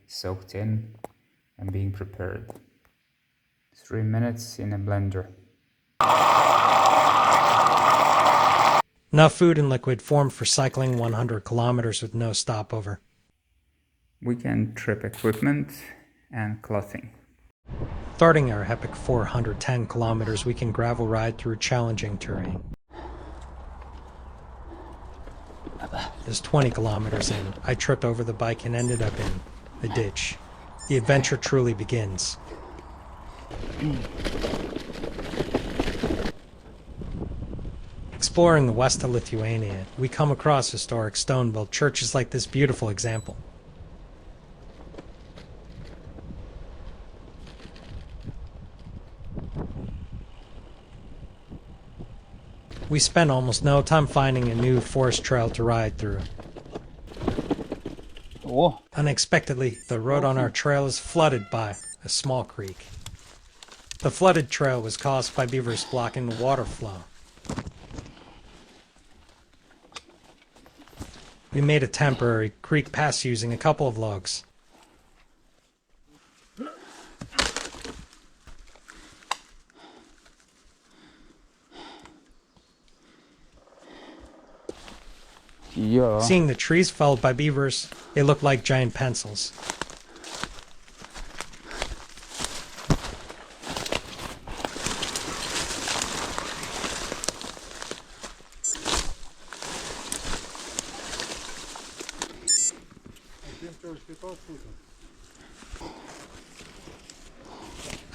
soaked in and being prepared. 3 minutes in a blender. Enough food and liquid formed for cycling 100 kilometers with no stopover. We can trip equipment and clothing. Starting our epic 410 kilometers, we can gravel ride through challenging terrain. As 20 kilometers in, I tripped over the bike and ended up in a ditch. The adventure truly begins. Exploring the west of Lithuania, we come across historic stone-built churches like this beautiful example. We spent almost no time finding a new forest trail to ride through. Oh. Unexpectedly, the road on our trail is flooded by a small creek. The flooded trail was caused by beavers blocking the water flow. We made a temporary creek pass using a couple of logs. Yeah. Seeing the trees felled by beavers, they looked like giant pencils.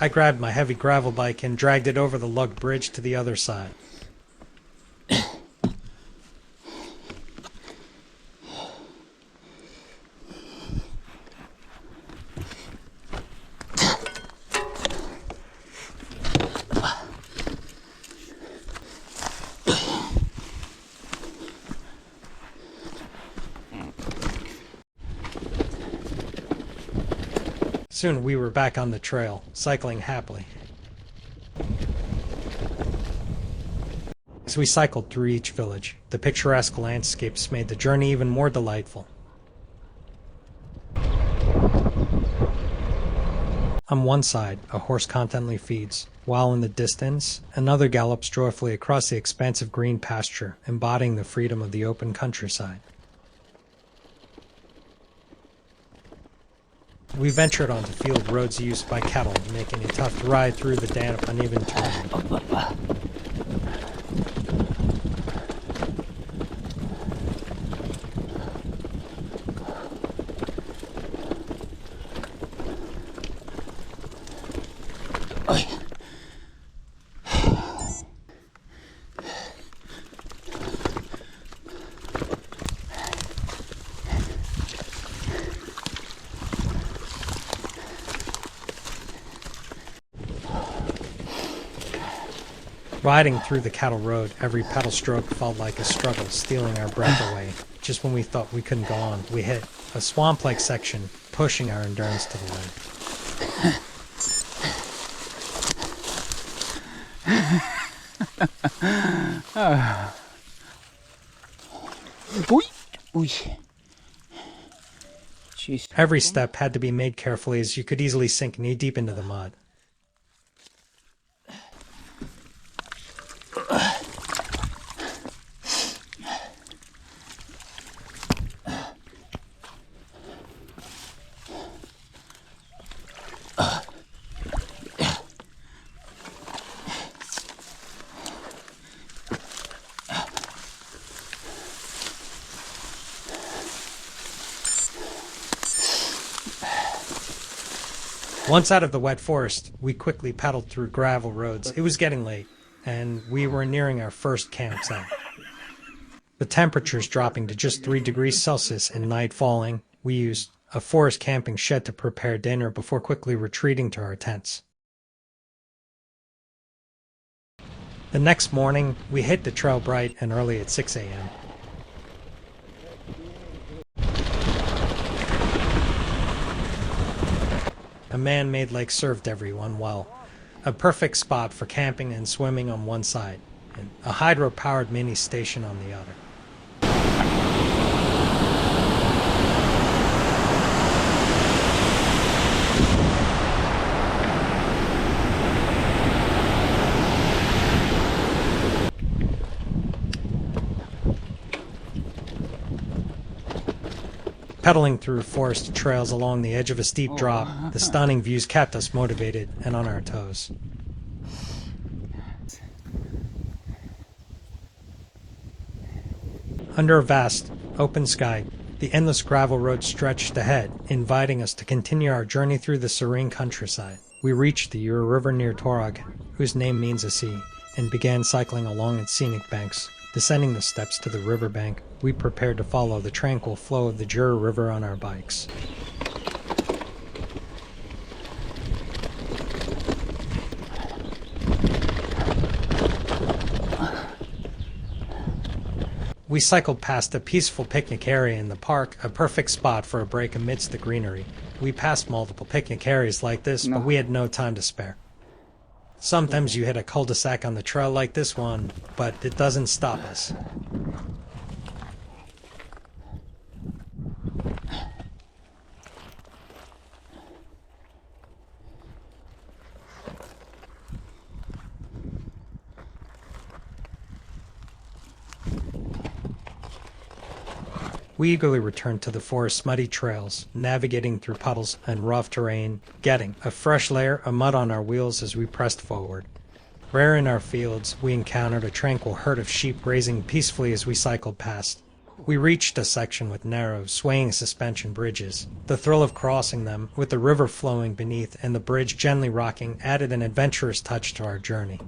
I grabbed my heavy gravel bike and dragged it over the lug bridge to the other side. Soon we were back on the trail, cycling happily. As we cycled through each village, the picturesque landscapes made the journey even more delightful. On one side, a horse contently feeds, while in the distance, another gallops joyfully across the expansive green pasture, embodying the freedom of the open countryside. We ventured onto field roads used by cattle, making it tough to ride through the damp, uneven terrain. Riding through the cattle road, every pedal stroke felt like a struggle, stealing our breath away. Just when we thought we couldn't go on, we hit a swamp-like section, pushing our endurance to the limit. Every step had to be made carefully, as you could easily sink knee-deep into the mud. Once out of the wet forest, we quickly paddled through gravel roads. It was getting late, and we were nearing our first campsite. The temperatures dropping to just 3 degrees Celsius and night falling, we used a forest camping shed to prepare dinner before quickly retreating to our tents. The next morning, we hit the trail bright and early at 6 a.m. A man-made lake served everyone well, a perfect spot for camping and swimming on one side, and a hydro-powered mini station on the other. Pedaling through forest trails along the edge of a steep drop, the stunning views kept us motivated and on our toes. Under a vast, open sky, the endless gravel road stretched ahead, inviting us to continue our journey through the serene countryside. We reached the Ura River near Torag, whose name means a sea, and began cycling along its scenic banks. Descending the steps to the riverbank, we prepared to follow the tranquil flow of the Jura River on our bikes. We cycled past a peaceful picnic area in the park, a perfect spot for a break amidst the greenery. We passed multiple picnic areas like this, but we had no time to spare. Sometimes you hit a cul-de-sac on the trail like this one, but it doesn't stop us. We eagerly returned to the forest's muddy trails, navigating through puddles and rough terrain, getting a fresh layer of mud on our wheels as we pressed forward. Rare in our fields, we encountered a tranquil herd of sheep grazing peacefully as we cycled past. We reached a section with narrow, swaying suspension bridges. The thrill of crossing them, with the river flowing beneath and the bridge gently rocking, added an adventurous touch to our journey.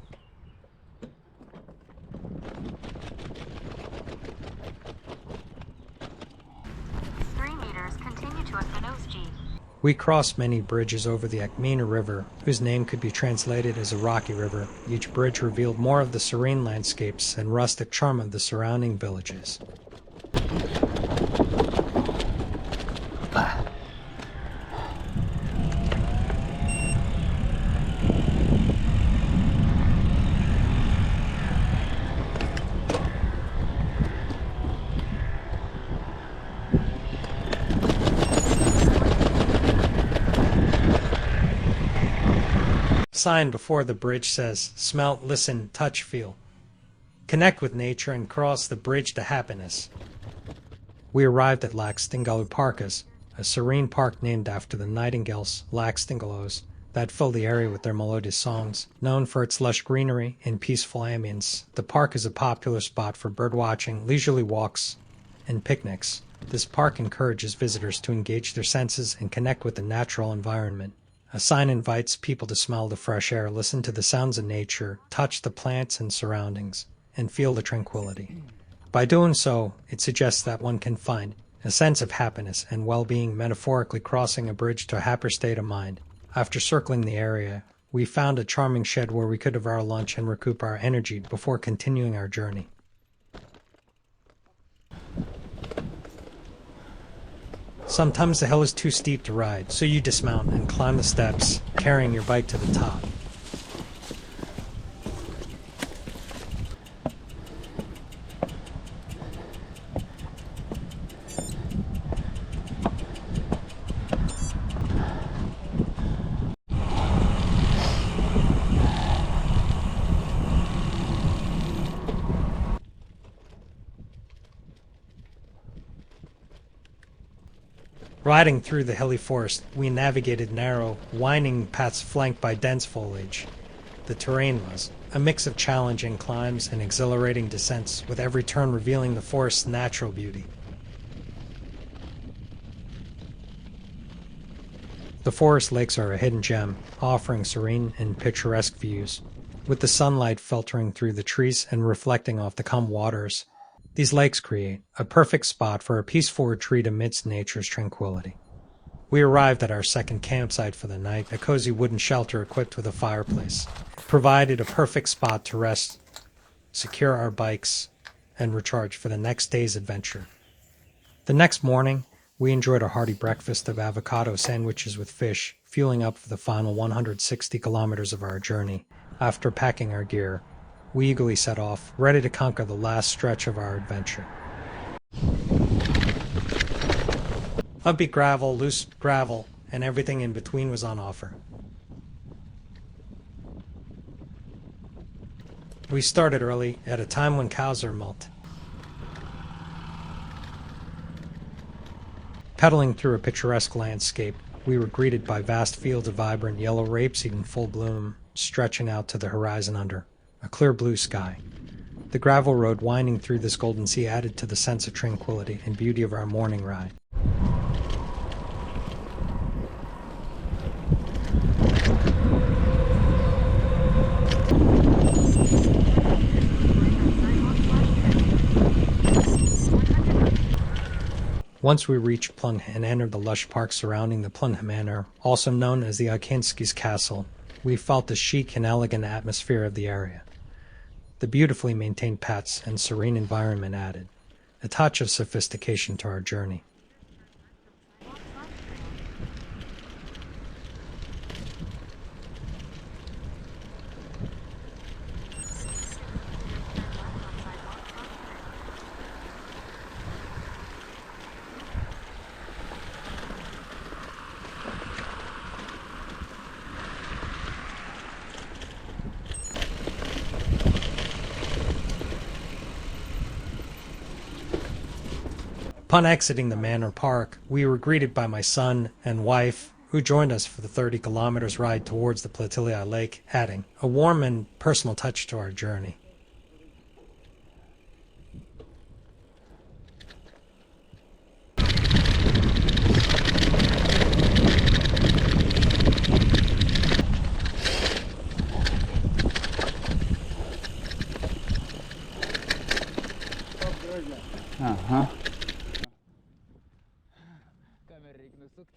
We crossed many bridges over the Akmina River, whose name could be translated as a rocky river. Each bridge revealed more of the serene landscapes and rustic charm of the surrounding villages. Sign before the bridge says, smell, listen, touch, feel. Connect with nature and cross the bridge to happiness. We arrived at Lakštingalų Parkas, a serene park named after the nightingales, Lakštingalos, that fill the area with their melodious songs. Known for its lush greenery and peaceful ambience, the park is a popular spot for birdwatching, leisurely walks, and picnics. This park encourages visitors to engage their senses and connect with the natural environment. A sign invites people to smell the fresh air, listen to the sounds of nature, touch the plants and surroundings, and feel the tranquility. By doing so, it suggests that one can find a sense of happiness and well-being, metaphorically crossing a bridge to a happier state of mind. After circling the area, we found a charming shed where we could have our lunch and recoup our energy before continuing our journey. Sometimes the hill is too steep to ride, so you dismount and climb the steps, carrying your bike to the top. Riding through the hilly forest, we navigated narrow, winding paths flanked by dense foliage. The terrain was a mix of challenging climbs and exhilarating descents, with every turn revealing the forest's natural beauty. The forest lakes are a hidden gem, offering serene and picturesque views, with the sunlight filtering through the trees and reflecting off the calm waters. These lakes create a perfect spot for a peaceful retreat amidst nature's tranquility. We arrived at our second campsite for the night, a cozy wooden shelter equipped with a fireplace. It provided a perfect spot to rest, secure our bikes, and recharge for the next day's adventure. The next morning, we enjoyed a hearty breakfast of avocado sandwiches with fish, fueling up for the final 160 kilometers of our journey. After packing our gear, we eagerly set off, ready to conquer the last stretch of our adventure. Upbeat gravel, loose gravel, and everything in between was on offer. We started early, at a time when cows are milked. Pedaling through a picturesque landscape, we were greeted by vast fields of vibrant yellow rapeseed in full bloom, stretching out to the horizon under a clear blue sky. The gravel road winding through this golden sea added to the sense of tranquility and beauty of our morning ride. Once we reached Palanga and entered the lush park surrounding the Palanga Manor, also known as the Akinski's Castle, we felt the chic and elegant atmosphere of the area. The beautifully maintained paths and serene environment added a touch of sophistication to our journey. Upon exiting the manor park, we were greeted by my son and wife, who joined us for the 30 kilometers ride towards the Plateliai lake, adding a warm and personal touch to our journey.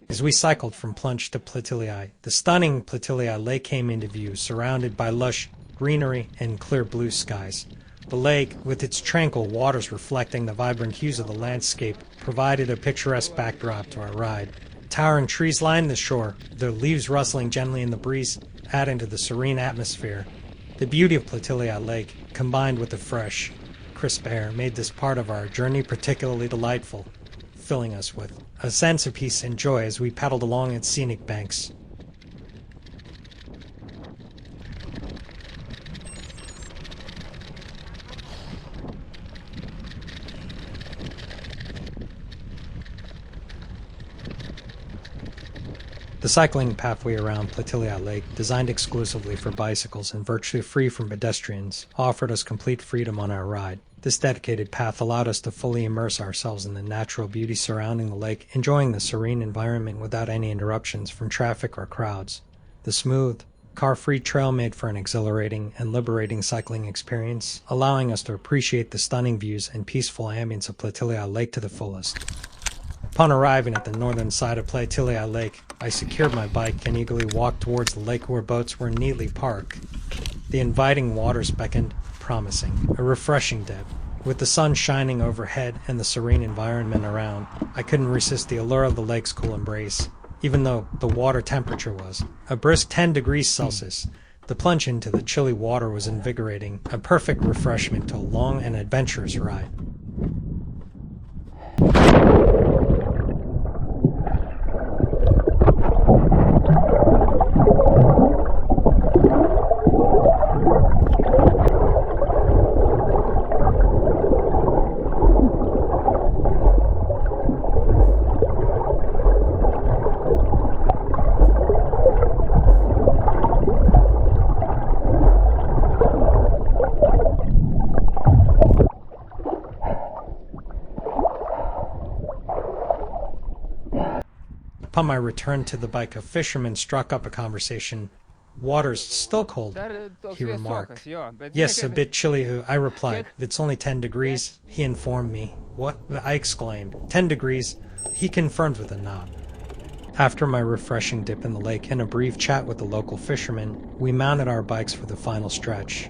As we cycled from Plunge to Plateliai, the stunning Plateliai lake came into view, surrounded by lush greenery and clear blue skies. The lake, with its tranquil waters reflecting the vibrant hues of the landscape, provided a picturesque backdrop to our ride. Towering trees lined the shore, their leaves rustling gently in the breeze, adding to the serene atmosphere. The beauty of Plateliai Lake, combined with the fresh, crisp air, made this part of our journey particularly delightful, filling us with a sense of peace and joy as we paddled along its scenic banks. The cycling pathway around Plateliai Lake, designed exclusively for bicycles and virtually free from pedestrians, offered us complete freedom on our ride. This dedicated path allowed us to fully immerse ourselves in the natural beauty surrounding the lake, enjoying the serene environment without any interruptions from traffic or crowds. The smooth, car-free trail made for an exhilarating and liberating cycling experience, allowing us to appreciate the stunning views and peaceful ambience of Plateliai Lake to the fullest. Upon arriving at the northern side of Plateliai Lake, I secured my bike and eagerly walked towards the lake where boats were neatly parked. The inviting waters beckoned, promising a refreshing dip. With the sun shining overhead and the serene environment around, I couldn't resist the allure of the lake's cool embrace. Even though the water temperature was a brisk 10 degrees Celsius, the plunge into the chilly water was invigorating, a perfect refreshment to a long and adventurous ride. Upon my return to the bike, a fisherman struck up a conversation. "Water's still cold," he remarked. "Yes, a bit chilly," I replied. "It's only 10 degrees, he informed me. "What?" I exclaimed. 10 degrees, he confirmed with a nod. After my refreshing dip in the lake and a brief chat with the local fishermen, we mounted our bikes for the final stretch.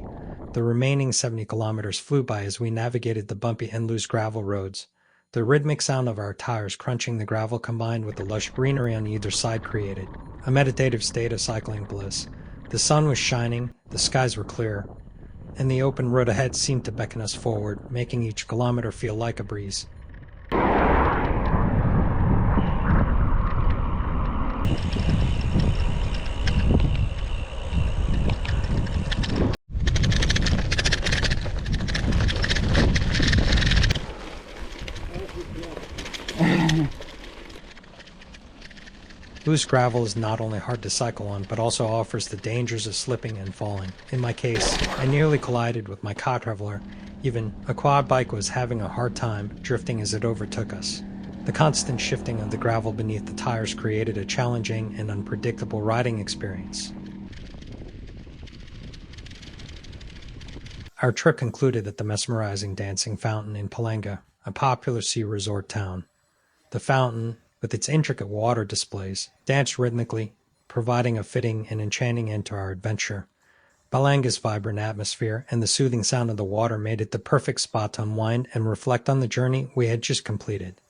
The remaining 70 kilometers flew by as we navigated the bumpy and loose gravel roads. The rhythmic sound of our tires crunching the gravel combined with the lush greenery on either side created a meditative state of cycling bliss. The sun was shining, the skies were clear, and the open road ahead seemed to beckon us forward, making each kilometer feel like a breeze. Loose gravel is not only hard to cycle on, but also offers the dangers of slipping and falling. In my case, I nearly collided with my co-traveler. Even a quad bike was having a hard time drifting as it overtook us. The constant shifting of the gravel beneath the tires created a challenging and unpredictable riding experience. Our trip concluded at the mesmerizing dancing fountain in Palanga, a popular sea resort town. The fountain, with its intricate water displays, danced rhythmically, providing a fitting and enchanting end to our adventure. Palanga's vibrant atmosphere and the soothing sound of the water made it the perfect spot to unwind and reflect on the journey we had just completed.